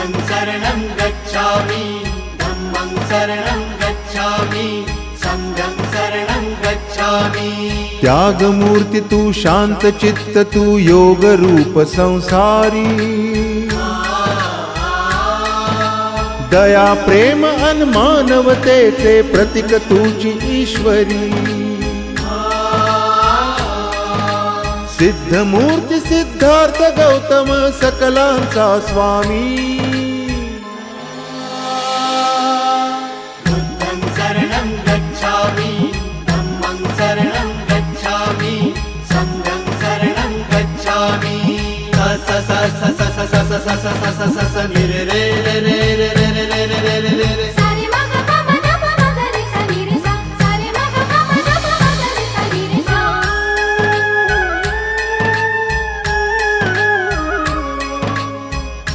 शरणं गच्छामि धम्मं शरणं गच्छामि संघं शरणं गच्छामि। त्यागमूर्ती तू शांत चित्त तू योग रूप संसारी दया प्रेम अन मानवतेचे प्रतीक तुझी ईश्वरी सिद्धमूर्ती सिद्धार्थ गौतम सकलांचा स्वामी बुद्धं शरणं गच्छामि धम्मं शरणं गच्छामि संघं शरणं गच्छामि। स स स स स स स स स स स स स